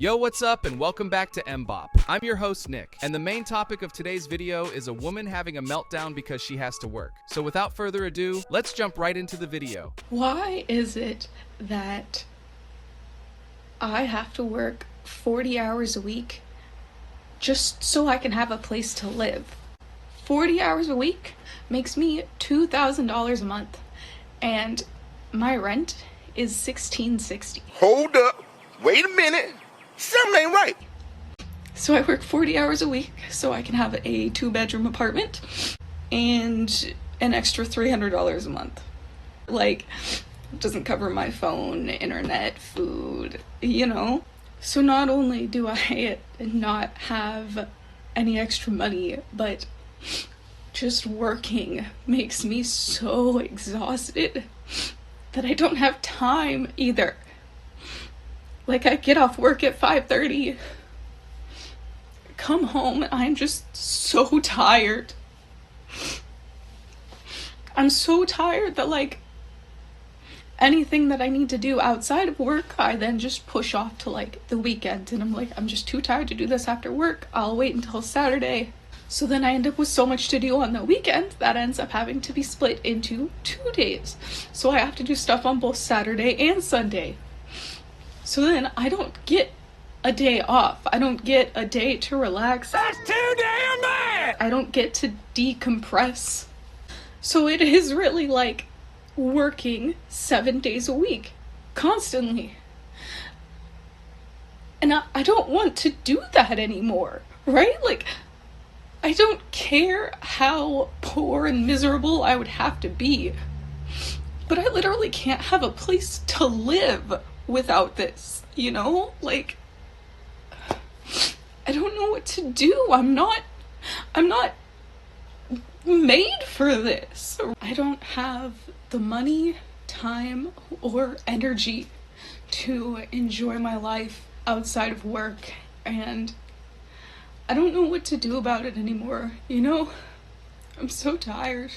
Yo, what's up, and welcome back to MBOP. I'm your host, Nick, and the main topic of today's video is a woman having a meltdown because she has to work. So without further ado, let's jump right into the video. Why is it that I have to work 40 hours a week just so I can have a place to live? 40 hours a week makes me $2,000 a month, and my rent is $1,660. Hold up. Wait a minute. Something ain't right. So I work 40 hours a week so I can have a 2-bedroom apartment and an extra $300 a month. Like, it doesn't cover my phone, internet, food, you know? So not only do I not have any extra money, but just working makes me so exhausted that I don't have time either. Like, I get off work at 5:30, come home, and I'm just so tired. I'm so tired that, like, anything that I need to do outside of work, I then just push off to, like, the weekend. And I'm like, I'm just too tired to do this after work. I'll wait until Saturday. So then I end up with so much to do on the weekend that ends up having to be split into 2 days. So I have to do stuff on both Saturday and Sunday. So then I don't get a day off. I don't get a day to relax. That's too damn bad. I don't get to decompress. So it is really like working 7 days a week, constantly. And I don't want to do that anymore, right? Like, I don't care how poor and miserable I would have to be, but I literally can't have a place to live without this, you know? Like, I don't know what to do. I'm not made for this. I don't have the money, time, or energy to enjoy my life outside of work, and I don't know what to do about it anymore, you know? I'm so tired.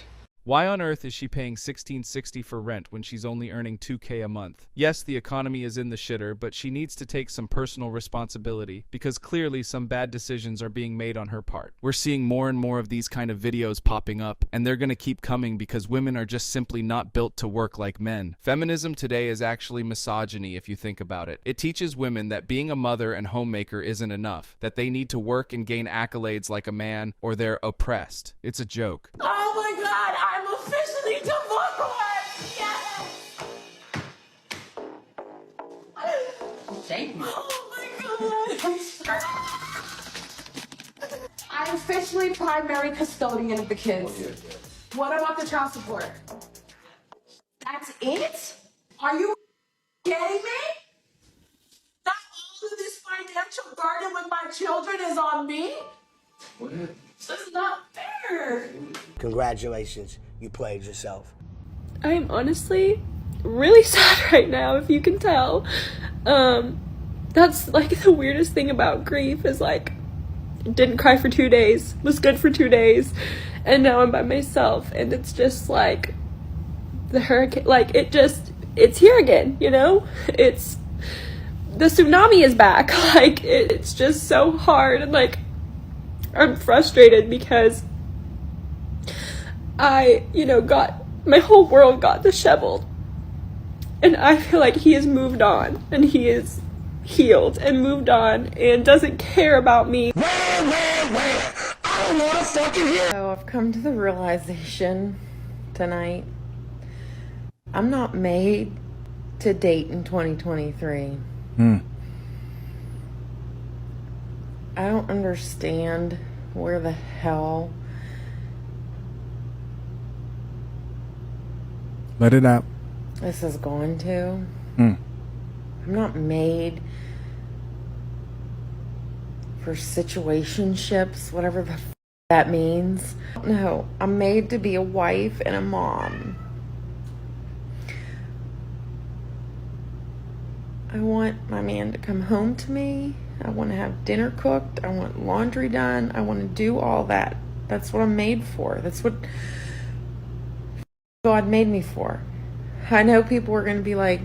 Why on earth is she paying $1,660 for rent when she's only earning $2K a month? Yes, the economy is in the shitter, but she needs to take some personal responsibility because clearly some bad decisions are being made on her part. We're seeing more and more of these kind of videos popping up, and they're gonna keep coming because women are just simply not built to work like men. Feminism today is actually misogyny if you think about it. It teaches women that being a mother and homemaker isn't enough, that they need to work and gain accolades like a man or they're oppressed. It's a joke. Oh my God, I'm officially divorced! Yes! Thank you. Oh my God! I'm officially primary custodian of the kids. What about the child support? That's it? Are you kidding me? That all of this financial burden with my children is on me? This is not fair. Congratulations, you played yourself. I'm honestly really sad right now, if you can tell. That's like the weirdest thing about grief is like, didn't cry for 2 days, was good for 2 days, and now I'm by myself, and it's just like the hurricane, like it's here again, you know? It's, the tsunami is back, like it's just so hard, and like I'm frustrated because I, my whole world got disheveled. And I feel like he has moved on, and he is healed and moved on and doesn't care about me. Where? I don't want to fucking hear. So I've come to the realization tonight, I'm not made to date in 2023. I don't understand where the hell. Let it out. This is going to. I'm not made for situationships, whatever the that means. No, I'm made to be a wife and a mom. I want my man to come home to me. I want to have dinner cooked. I want laundry done. I want to do all that. That's what I'm made for. That's what God made me for. I know people are going to be like,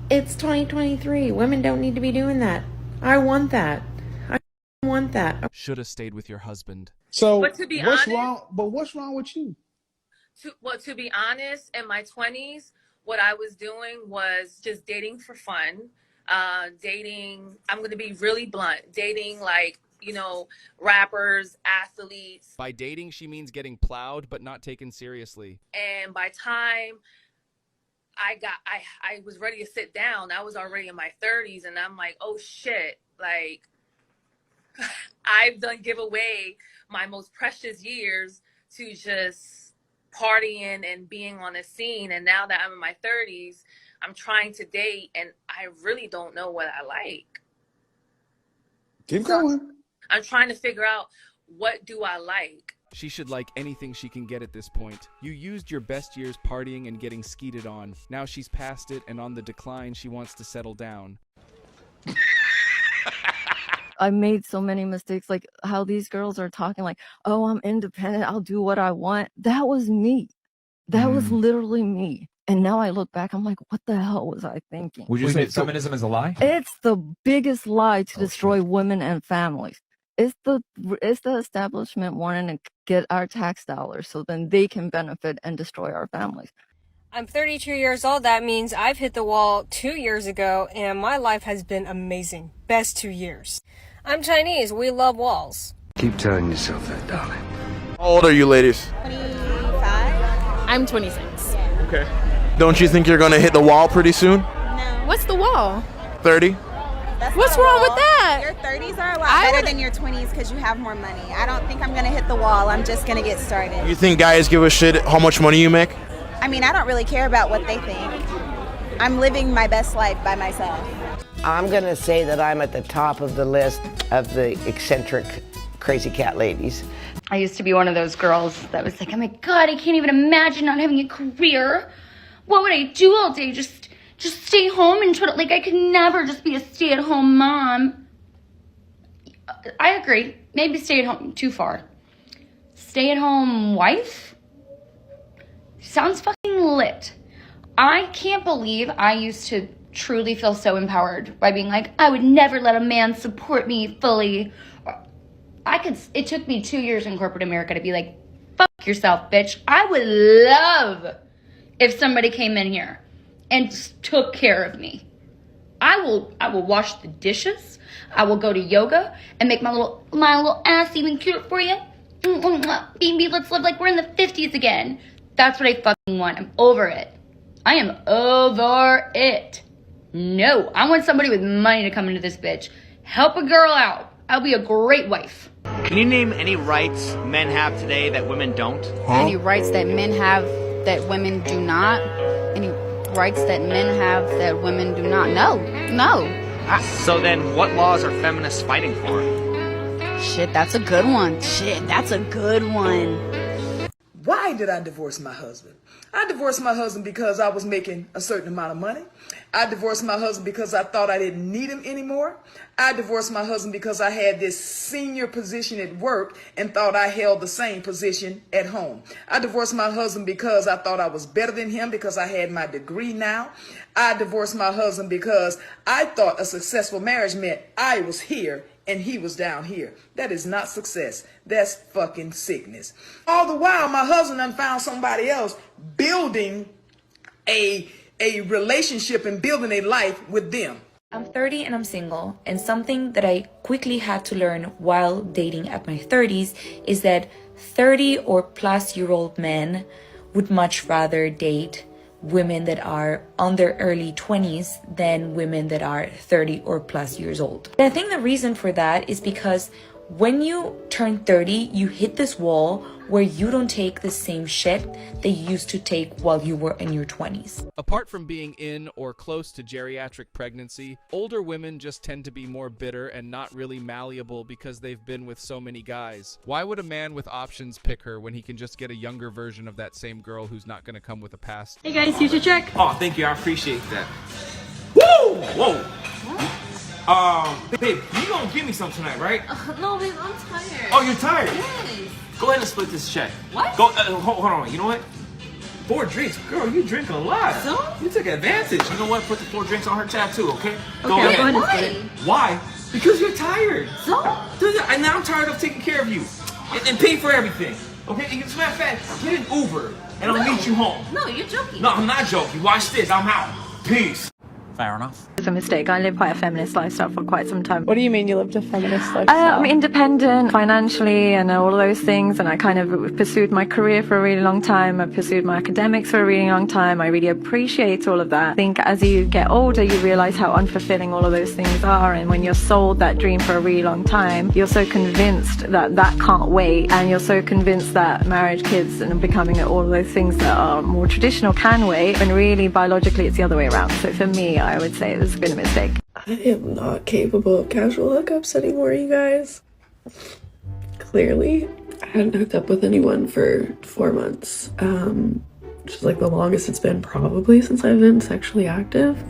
it's 2023. Women don't need to be doing that. I want that. I want that. Should have stayed with your husband. So But to be what's honest, wrong? But what's wrong with you? to be honest, in my 20s, what I was doing was just dating for fun. Dating, I'm going to be really blunt, dating like, you know, rappers, athletes. By dating, she means getting plowed but not taken seriously. And by time I was ready to sit down, I was already in my 30s, and I'm like, oh shit, like I've done give away my most precious years to just partying and being on the scene. And now that I'm in my 30s, I'm trying to date, and I really don't know what I like. Keep going. I'm trying to figure out, what do I like? She should like anything she can get at this point. You used your best years partying and getting skeeted on. Now she's past it and on the decline. She wants to settle down. I made so many mistakes, like how these girls are talking like, oh, I'm independent, I'll do what I want. That was me. That was literally me. And now I look back, I'm like, what the hell was I thinking? Would you say feminism is a lie? It's the biggest lie to destroy women and families. It's the establishment wanting to get our tax dollars so then they can benefit and destroy our families. I'm 32 years old. That means I've hit the wall 2 years ago, and my life has been amazing. Best 2 years. I'm Chinese. We love walls. Keep telling yourself that, darling. How old are you ladies? 25. I'm 26. Okay. Don't you think you're gonna hit the wall pretty soon? No. What's the wall? 30? What's wrong with that? Your 30s are a lot better than your 20s because you have more money. I don't think I'm going to hit the wall. I'm just going to get started. You think guys give a shit how much money you make? I mean, I don't really care about what they think. I'm living my best life by myself. I'm going to say that I'm at the top of the list of the eccentric crazy cat ladies. I used to be one of those girls that was like, oh my God, I can't even imagine not having a career. What would I do all day? Just stay home and try to, like, I could never just be a stay-at-home mom. I agree. Maybe stay-at-home, too far. Stay-at-home wife? Sounds fucking lit. I can't believe I used to truly feel so empowered by being like, I would never let a man support me fully. It took me 2 years in corporate America to be like, fuck yourself, bitch. I would love if somebody came in here and took care of me. I will wash the dishes. I will go to yoga and make my little ass even cute for you. Baby, let's live like we're in the 50s again. That's what I fucking want. I'm over it. I am over it. No, I want somebody with money to come into this bitch. Help a girl out. I'll be a great wife. Can you name any rights men have today that women don't? Any rights that men have that women do not? Any rights that men have that women do not? No. So then what laws are feminists fighting for? Shit, that's a good one. Why did I divorce my husband? I divorced my husband because I was making a certain amount of money. I divorced my husband because I thought I didn't need him anymore. I divorced my husband because I had this senior position at work and thought I held the same position at home. I divorced my husband because I thought I was better than him because I had my degree now. I divorced my husband because I thought a successful marriage meant I was here and he was down here. That is not success. That's fucking sickness. All the while, my husband done found somebody else building a relationship and building a life with them. I'm 30 and I'm single, and something that I quickly had to learn while dating at my 30s is that 30 or plus year old men would much rather date women that are on their early 20s than women that are 30 or plus years old. And I think the reason for that is because when you turn 30, you hit this wall where you don't take the same shit that you used to take while you were in your 20s. Apart from being in or close to geriatric pregnancy, older women just tend to be more bitter and not really malleable because they've been with so many guys. Why would a man with options pick her when he can just get a younger version of that same girl who's not going to come with a past? Hey guys, here's your check. Oh, thank you. I appreciate that. Woo! Whoa! Babe, you gonna give me some tonight, right? No, babe, I'm tired. Oh, you're tired? Yes. Go ahead and split this check. What? Go. Hold on. You know what? 4 drinks, girl. You drink a lot. So? You took advantage. You know what? Put the 4 drinks on her tab too, okay? Go ahead and split it. Why? Because you're tired. So? And now I'm tired of taking care of you and paying for everything. Okay? As a matter of fact, get an Uber and I'll meet you home. No, you're joking. No, I'm not joking. Watch this. I'm out. Peace. Fair enough. It's a mistake. I lived quite a feminist lifestyle for quite some time. What do you mean you lived a feminist lifestyle? I'm independent financially and all of those things, and I kind of pursued my career for a really long time. I pursued my academics for a really long time. I really appreciate all of that. I think as you get older, you realize how unfulfilling all of those things are, and when you're sold that dream for a really long time, you're so convinced that that can't wait, and you're so convinced that marriage, kids, and becoming all of those things that are more traditional can wait, and really biologically it's the other way around. So for me, I would say this has been a mistake. I am not capable of casual hookups anymore, you guys. Clearly, I hadn't hooked up with anyone for 4 months, which is like the longest it's been probably since I've been sexually active.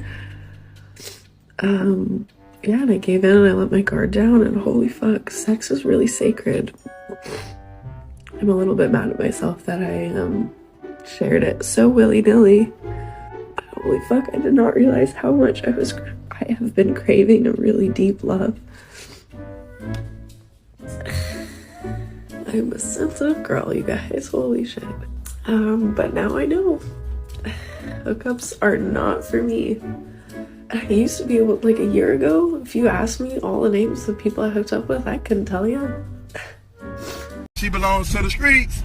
Yeah, and I gave in and I let my guard down, and holy fuck, sex is really sacred. I'm a little bit mad at myself that I shared it so willy-nilly. Holy fuck, I did not realize how much I have been craving a really deep love. I'm a sensitive girl, you guys, holy shit. But now I know. Hookups are not for me. I used to be able, like a year ago, if you asked me all the names of people I hooked up with, I couldn't tell you. She belongs to the streets.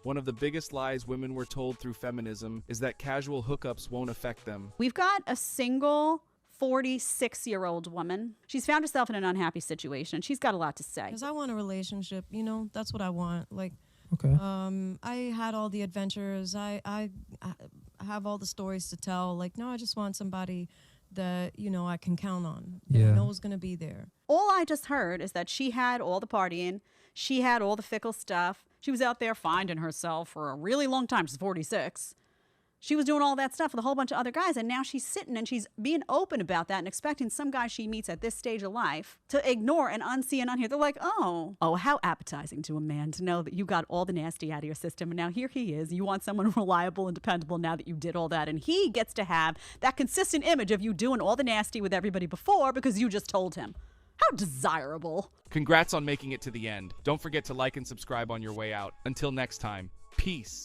One of the biggest lies women were told through feminism is that casual hookups won't affect them. We've got a single 46-year-old woman. She's found herself in an unhappy situation. She's got a lot to say. Because I want a relationship, you know, that's what I want. Like, okay. I had all the adventures. I have all the stories to tell. Like, no, I just want somebody that, you know, I can count on. That I know is going to be there. All I just heard is that she had all the partying. She had all the fickle stuff. She was out there finding herself for a really long time. She's 46. She was doing all that stuff with a whole bunch of other guys, and now she's sitting and she's being open about that and expecting some guy she meets at this stage of life to ignore and unsee and unhear. They're like, oh, how appetizing to a man to know that you got all the nasty out of your system, and now here he is. You want someone reliable and dependable now that you did all that, and he gets to have that consistent image of you doing all the nasty with everybody before because you just told him. How desirable. Congrats on making it to the end. Don't forget to like and subscribe on your way out. Until next time, peace.